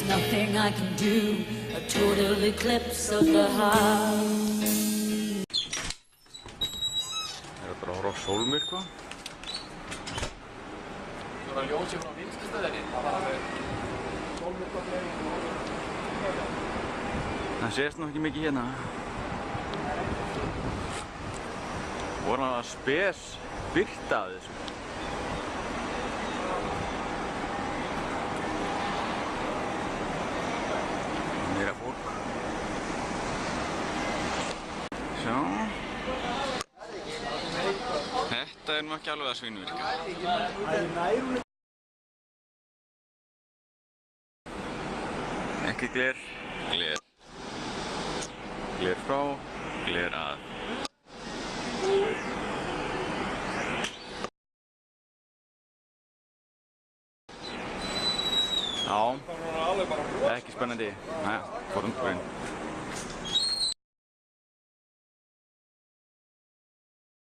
nothing I can do, a total eclipse of the heart. Bara að horfa á sólmyrkva. Það var ljósið frá vinnslustöðinni. Það var alveg sólmyrkvaflegin. Það sést nú ekki mikið hérna. Voru hann að spes birta að þessu. Meira fólk. Sjá. Þetta nú ekki alveg að svínvirka. Ekki gler, gler. Gler frá, gler að. Já, ekki spennandi. Næja, fórum inn.